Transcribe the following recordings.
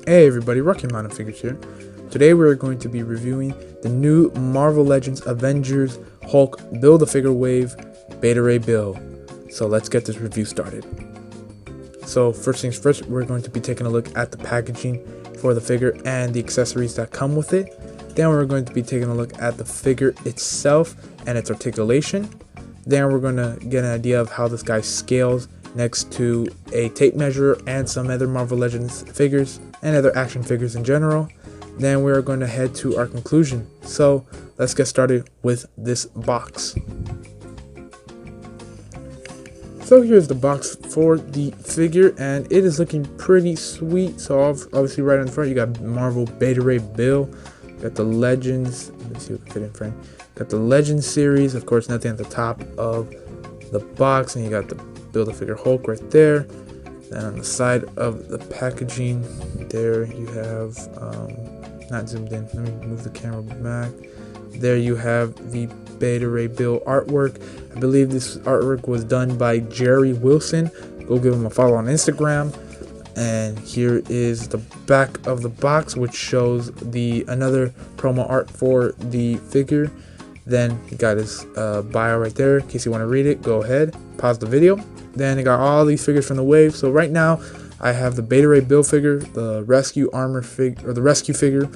Hey everybody, Rocky Mountain Figures here. Today we're going to be reviewing the new Marvel Legends Avengers Hulk Build-A-Figure Wave Beta Ray Bill. So let's get this review started. So first things first, we're going to be taking a look at the packaging for the figure and the accessories that come with it. Then we're going to be taking a look at the figure itself and its articulation. Then we're going to get an idea of how this guy scales next to a tape measure and some other Marvel Legends figures and other action figures in general. Then we're going to head to our conclusion. So let's get started with this box. So here's the box for the figure, and it is looking pretty sweet. So obviously right in front you got Marvel Beta Ray Bill, got the Legends, let me see if we can fit in frame. Got the Legends series, of course nothing at the top of the box, and you got the Build-A-Figure Hulk right there. Then on the side of the packaging there you have not zoomed in, let me move the camera back. There you have the Beta Ray Bill artwork. I believe this artwork was done by Jerry Wilson. Go give him a follow on Instagram. And here is the back of the box, which shows the another promo art for the figure. Then you got his bio right there. In case you want to read it, go ahead, pause the video. Then you got all these figures from the wave. So right now I have the Beta Ray Bill figure, the Rescue Armor figure, or the Rescue figure,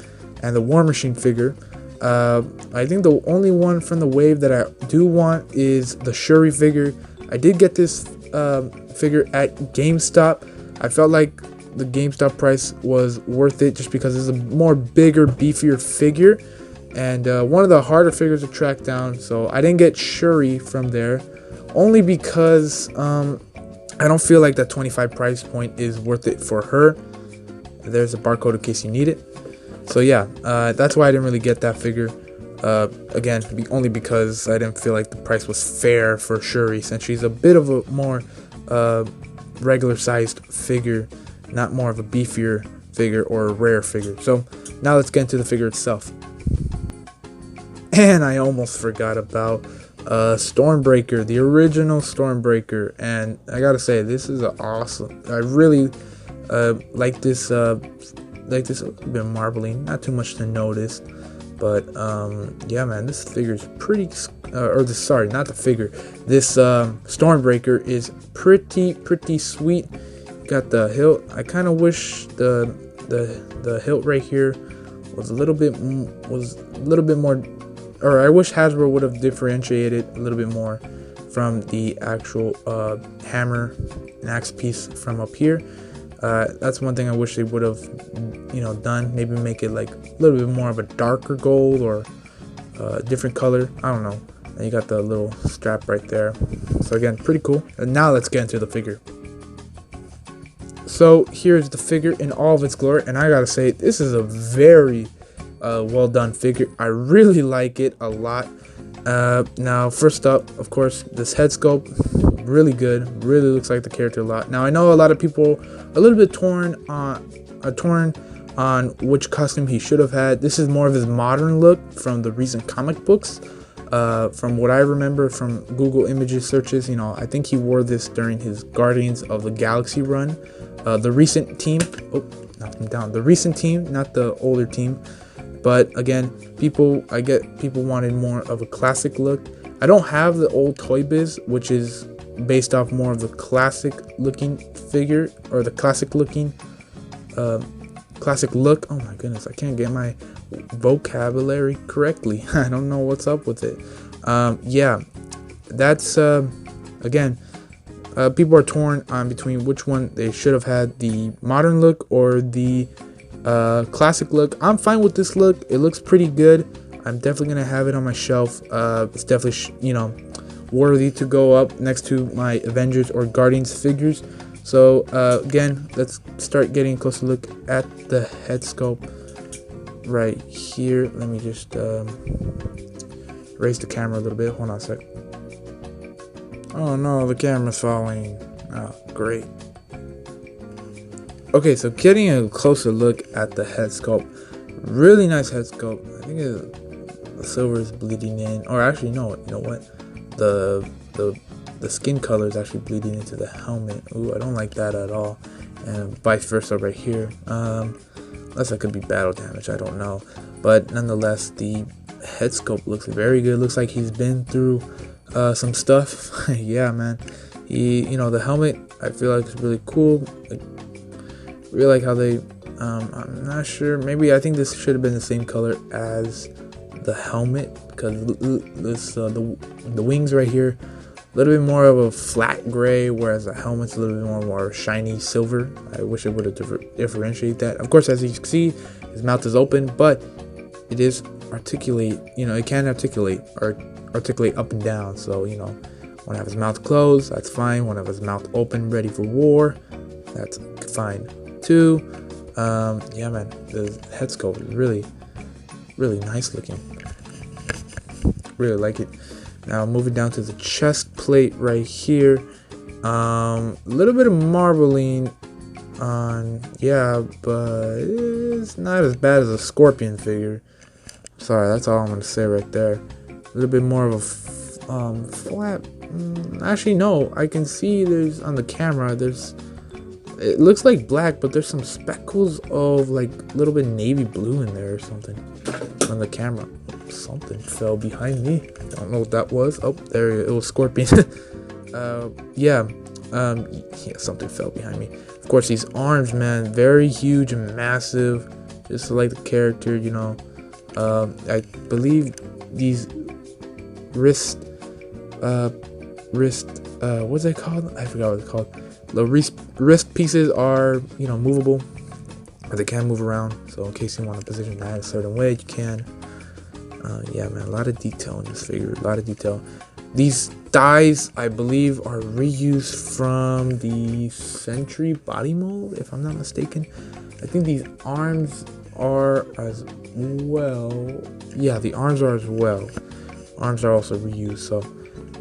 and the War Machine figure. I think the only one from the wave that I do want is the Shuri figure. I did get this figure at GameStop. I felt like the GameStop price was worth it just because it's a more bigger, beefier figure, and one of the harder figures to track down. So I didn't get Shuri from there, only because I don't feel like that 25 price point is worth it for her. There's a barcode in case you need it. So yeah, that's why I didn't really get that figure. Again, only because I didn't feel like the price was fair for Shuri, since she's a bit of a more regular sized figure, not more of a beefier figure or a rare figure. So now let's get into the figure itself. And I almost forgot about Stormbreaker, the original Stormbreaker, and I gotta say, this is awesome. I really like this bit marbling, not too much to notice, but yeah man, this figure is pretty sorry, not the figure, this Stormbreaker is pretty sweet. Got the hilt. I kind of wish the hilt right here was a little bit more, or I wish Hasbro would have differentiated a little bit more from the actual hammer and axe piece from up here. That's one thing I wish they would have, done. Maybe make it like a little bit more of a darker gold or a different color. I don't know. And you got the little strap right there. So again, pretty cool. And now let's get into the figure. So here's the figure in all of its glory, and I gotta say, this is a very well done figure. I really like it a lot. Now first up, of course, this head sculpt, really good, really looks like the character a lot. Now I know a lot of people a little bit torn on which costume he should have had. This is more of his modern look from the recent comic books. From what I remember from Google images searches, I think he wore this during his Guardians of the Galaxy run. The recent team, knocked him down. The recent team, not the older team. But again, people wanted more of a classic look. I don't have the old Toy Biz, which is based off more of the classic looking figure, or the classic look. Oh my goodness, I can't get my vocabulary correctly. I don't know what's up with it. Yeah, that's again, people are torn on between which one they should have had, the modern look or the classic look. I'm fine with this look. It looks pretty good. I'm definitely gonna have it on my shelf. It's definitely worthy to go up next to my Avengers or Guardians figures. So again, let's start getting a closer look at the head sculpt right here. Let me just raise the camera a little bit. Hold on a sec. Oh no, the camera's falling. Oh, great. Okay, so getting a closer look at the head sculpt. Really nice head sculpt. I think the silver is bleeding in, or actually no, you know what? The skin color is actually bleeding into the helmet. Ooh, I don't like that at all. And vice versa right here. unless that could be battle damage, I don't know. But nonetheless, the head sculpt looks very good. Looks like he's been through some stuff. Yeah, man. The helmet, I feel like, is really cool. Like, really like how they, I'm not sure, maybe I think this should have been the same color as the helmet, because this the wings right here, a little bit more of a flat gray, whereas the helmet's a little bit more shiny silver. I wish it would have differentiated that. Of course, as you can see, his mouth is open, but it is articulate. It can articulate up and down. So want to have his mouth closed, that's fine. Want to have his mouth open, ready for war, that's fine too. Yeah, man, the head sculpt is really, really nice looking. Really like it. Now moving down to the chest plate right here. A little bit of marbling on, yeah, but it's not as bad as a scorpion figure. Sorry, that's all I'm gonna say right there. A little bit more of a flat. Actually, no, I can see there's on the camera. It looks like black, but there's some speckles of like a little bit navy blue in there or something on the camera. Something fell behind me. I don't know what that was. Oh, there it was scorpion. Yeah, something fell behind me. Of course, these arms, man, very huge and massive, just like the character. I believe these wrist, what's it called? I forgot what it's called. The wrist pieces are, movable. They can move around. So in case you want to position that a certain way, you can. Yeah, man, a lot of detail in this figure. A lot of detail. These thighs, I believe, are reused from the Sentry body mold, if I'm not mistaken. I think these arms are as well. Yeah, the arms are as well. Arms are also reused, so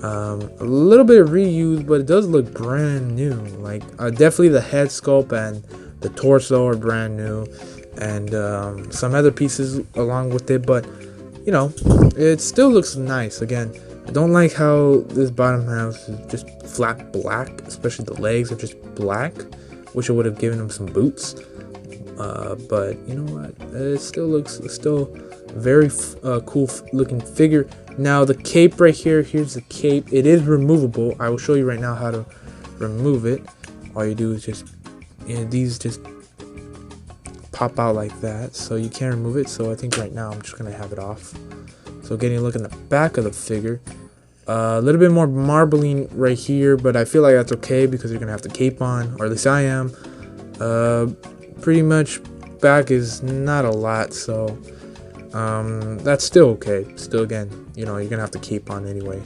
a little bit of reuse, but it does look brand new. Like definitely the head sculpt and the torso are brand new, and some other pieces along with it, but it still looks nice. Again, I don't like how this bottom half is just flat black, especially the legs are just black. Wish I would have given him some boots. But you know what? It still very cool looking figure. Now the cape right here. Here's the cape. It is removable. I will show you right now how to remove it. All you do is just these just pop out like that, so you can't remove it. So I think right now I'm just gonna have it off. So getting a look in the back of the figure. A little bit more marbling right here, but I feel like that's okay because you're gonna have the cape on, or at least I am. Pretty much back is not a lot, so that's still okay. Still, again, you're gonna have the cape on anyway.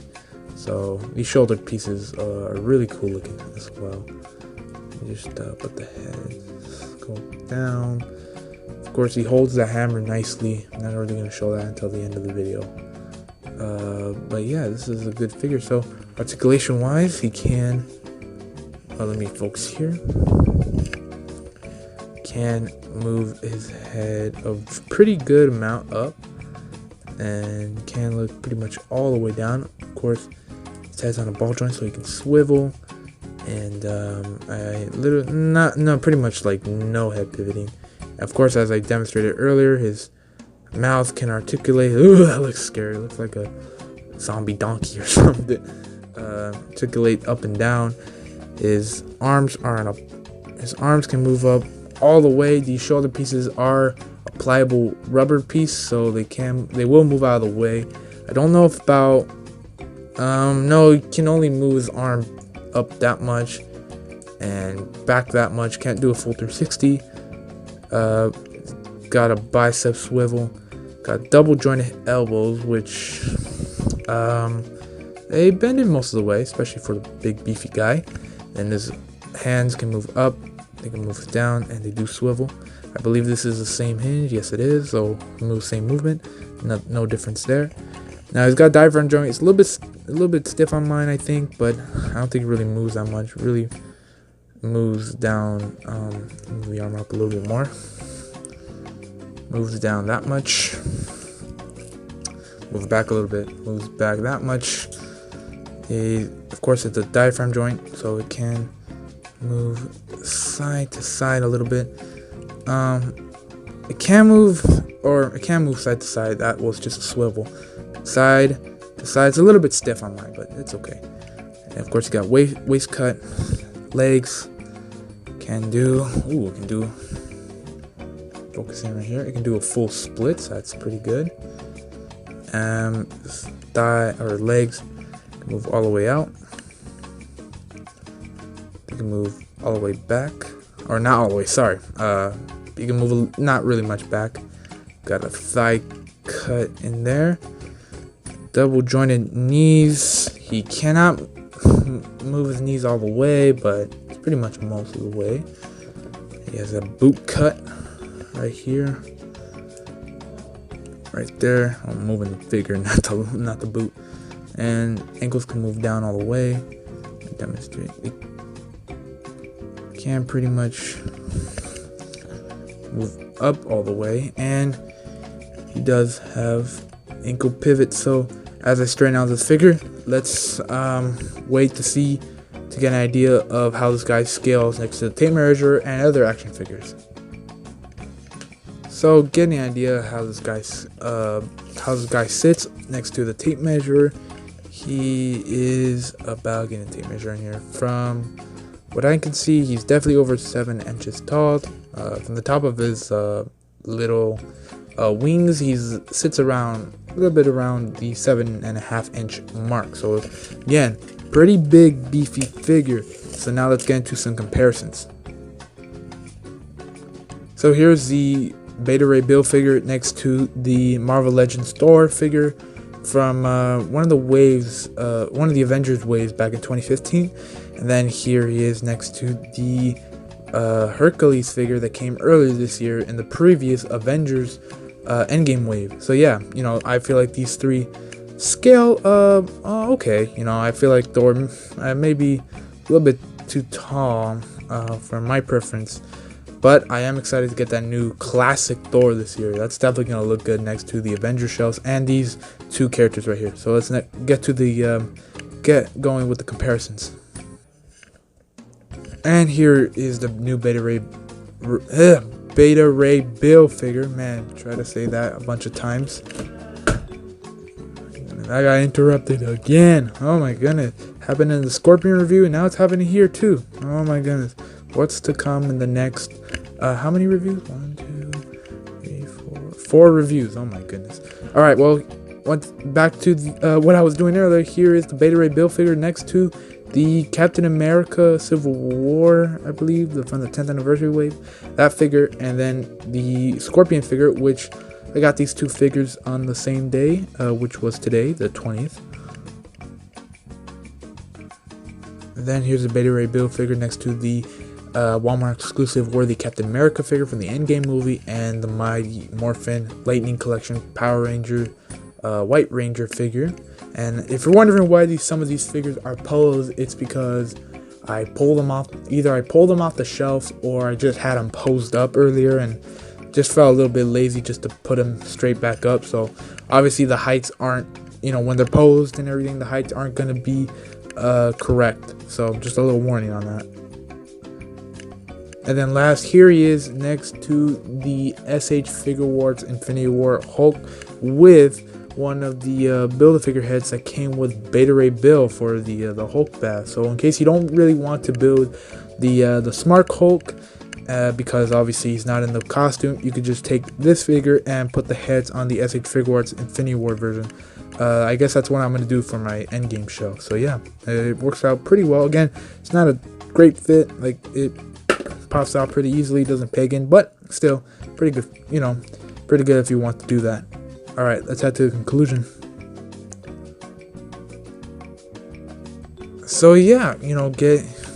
So these shoulder pieces are really cool looking as well. Just put the head, go down. Of course, he holds the hammer nicely. I'm not really gonna show that until the end of the video. But yeah, this is a good figure. So articulation wise, he can, let me focus here, can move his head a pretty good amount up, and can look pretty much all the way down. Of course, his head's on a ball joint, so he can swivel, and pretty much like no head pivoting. Of course, as I demonstrated earlier, his mouth can articulate. Ooh, that looks scary. It looks like a zombie donkey or something. Articulate up and down. His arms can move up all the way. These shoulder pieces are a pliable rubber piece, so they will move out of the way. I don't know if about no, he can only move his arm up that much and back that much. Can't do a full 360. Got a bicep swivel. Got double jointed elbows, which they bend in most of the way, especially for the big beefy guy. And his hands can move up, they can move down, and they do swivel. I believe this is the same hinge. Yes, it is. So move same movement. No difference there. Now he's got a diaphragm joint. It's a little bit stiff on mine, I think, but I don't think it really moves that much. It really moves down. Move the arm up a little bit more. Moves down that much. Move back a little bit. Moves back that much. Of course, it's a diaphragm joint, so it can move side to side a little bit. It can move, or it can move side to side. That was just a swivel. Side to side. It's a little bit stiff on mine, but it's okay. And of course, you got waist cut, legs. Can do. Ooh, it can do. Focusing right here. It can do a full split. So that's pretty good. Thigh or legs can move all the way out. You can move all the way back, or not all the way. Sorry. You can move not really much back. Got a thigh cut in there. Double jointed knees. He cannot move his knees all the way, but it's pretty much most of the way. He has a boot cut right here. Right there. I'm moving the figure, not the boot. And ankles can move down all the way. Demonstrate. It can pretty much move up all the way, and he does have ankle pivot. So as I straighten out this figure, let's wait to get an idea of how this guy scales next to the tape measure and other action figures. So getting an idea how this guy sits next to the tape measure. He is about getting a tape measure in here. From what I can see, he's definitely over 7 inches tall. From the top of his little wings, he sits around a little bit around the 7.5 inch mark. So again, pretty big, beefy figure. So now let's get into some comparisons. So here's the Beta Ray Bill figure next to the Marvel Legends Thor figure from one of the Avengers waves back in 2015. And then here he is next to the Hercules figure that came earlier this year in the previous Avengers Endgame wave. So yeah, I feel like these three scale okay. I feel like Thor may be a little bit too tall for my preference. But I am excited to get that new classic Thor this year. That's definitely going to look good next to the Avengers shells and these two characters right here. So let's get going with the comparisons. And here is the new Beta Ray Bill figure. Man, try to say that a bunch of times. I got interrupted again. Oh my goodness. Happened in the Scorpion review, and now it's happening here too. Oh my goodness. What's to come in the next how many reviews? 1, 2, 3, 4 reviews. Oh my goodness. All right, well, back to what I was doing earlier. Here is the Beta Ray Bill figure next to the Captain America Civil War, I believe, from the 10th anniversary wave. That figure, and then the Scorpion figure, which I got these two figures on the same day, which was today, the 20th. And then here's the Beta Ray Bill figure next to the Walmart exclusive Worthy Captain America figure from the Endgame movie, and the Mighty Morphin Lightning Collection Power Ranger White Ranger figure. And if you're wondering why some of these figures are posed, it's because I pulled them off. Either I pulled them off the shelf, or I just had them posed up earlier and just felt a little bit lazy just to put them straight back up. So obviously the heights aren't, when they're posed and everything, the heights aren't going to be correct. So just a little warning on that. And then last, here he is next to the SH Figure Awards Infinity War Hulk with one of the Build-A-Figure heads that came with Beta Ray Bill for the Hulk bath. So in case you don't really want to build the Smart Hulk, because obviously he's not in the costume, you could just take this figure and put the heads on the SH Figure Awards Infinity War version. I guess that's what I'm going to do for my Endgame show. So yeah, it works out pretty well. Again, it's not a great fit. Like, it pops out pretty easily, doesn't peg in, but still pretty good, pretty good if you want to do that. All right, let's head to the conclusion. So yeah,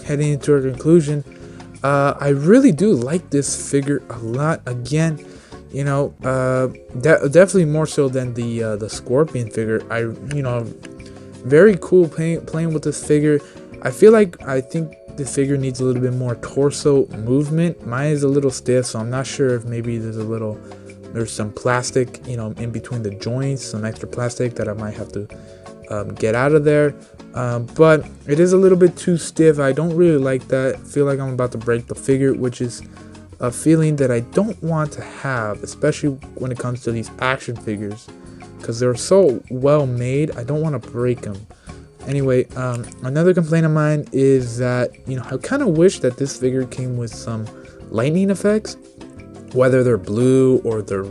heading into our conclusion, I really do like this figure a lot. Again, definitely more so than the Scorpion figure. Very cool playing with this figure. I think the figure needs a little bit more torso movement. Mine is a little stiff, so I'm not sure if maybe there's some plastic, in between the joints, some extra plastic that I might have to get out of there. But it is a little bit too stiff. I don't really like that. I feel like I'm about to break the figure, which is a feeling that I don't want to have, especially when it comes to these action figures, because they're so well made. I don't want to break them. Anyway, another complaint of mine is that, I kind of wish that this figure came with some lightning effects, whether they're blue or they're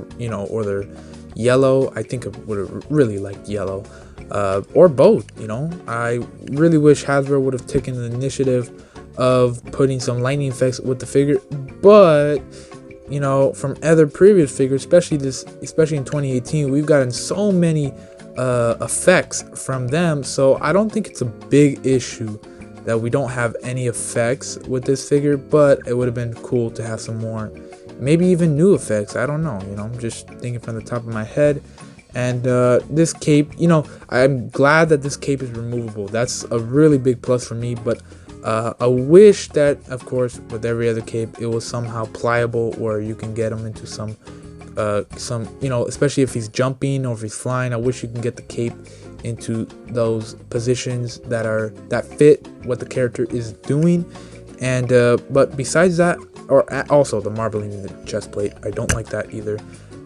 yellow. I think I would have really liked yellow, or both. I really wish Hasbro would have taken the initiative of putting some lightning effects with the figure, but from other previous figures, especially in 2018, we've gotten so many effects from them, so I don't think it's a big issue that we don't have any effects with this figure, but it would have been cool to have some more, maybe even new effects. I don't know, I'm just thinking from the top of my head. And this cape, I'm glad that this cape is removable. That's a really big plus for me, but I wish that, of course, with every other cape, it was somehow pliable, where you can get them into some, especially if he's jumping or if he's flying. I wish you can get the cape into those positions that fit what the character is doing. And but besides that, or also the marbling in the chest plate, I don't like that either.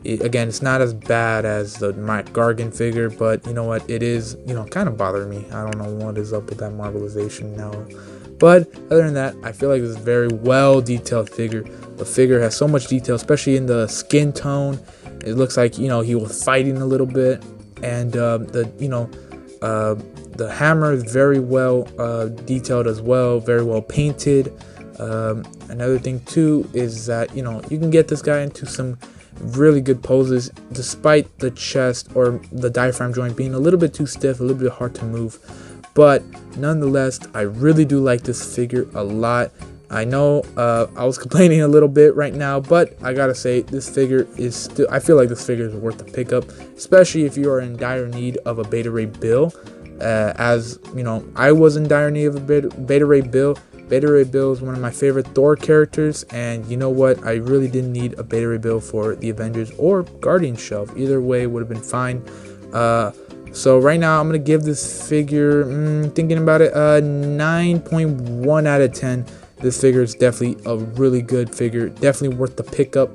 Again, it's not as bad as the Matt Gargan figure, but you know what, it is kind of bothering me. I don't know what is up with that marbleization now. But other than that, I feel like this is a very well detailed figure. The figure has so much detail, especially in the skin tone. It looks like he was fighting a little bit, and the hammer is very well detailed as well, very well painted. Another thing too is that you can get this guy into some really good poses, despite the chest or the diaphragm joint being a little bit too stiff, a little bit hard to move. But nonetheless, I really do like this figure a lot. I know I was complaining a little bit right now, but I gotta say, this figure is still, I feel like this figure is worth the pickup, especially if you are in dire need of a Beta Ray Bill. As I was in dire need of a Beta Ray Bill. Beta Ray Bill is one of my favorite Thor characters, and you know what? I really didn't need a Beta Ray Bill for the Avengers or Guardians shelf. Either way would have been fine. So right now I'm gonna give this figure, thinking about it, 9.1 out of 10. This figure is definitely a really good figure, definitely worth the pickup.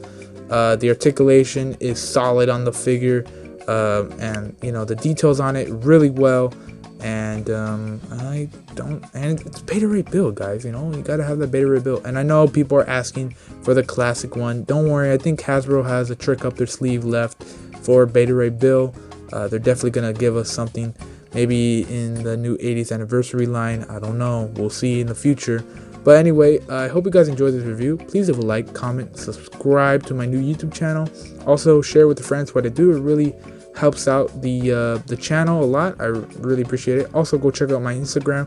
The articulation is solid on the figure, and the details on it really well. And and it's Beta Ray Bill, guys. You gotta have the Beta Ray Bill. And I know people are asking for the classic one. Don't worry, I think Hasbro has a trick up their sleeve left for Beta Ray Bill. They're definitely gonna give us something, maybe in the new 80th anniversary line. I don't know, we'll see in the future. But anyway, I hope you guys enjoyed this review. Please leave a like, comment, subscribe to my new YouTube channel. Also share with your friends what I do. It really helps out the channel a lot. I really appreciate it. Also go check out my Instagram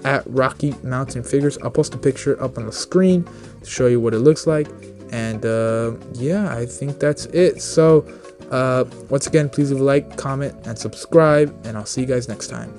at Rocky Mountain Figures. I'll post a picture up on the screen to show you what it looks like. And yeah, I think that's it. So once again, please leave a like, comment, and subscribe, and I'll see you guys next time.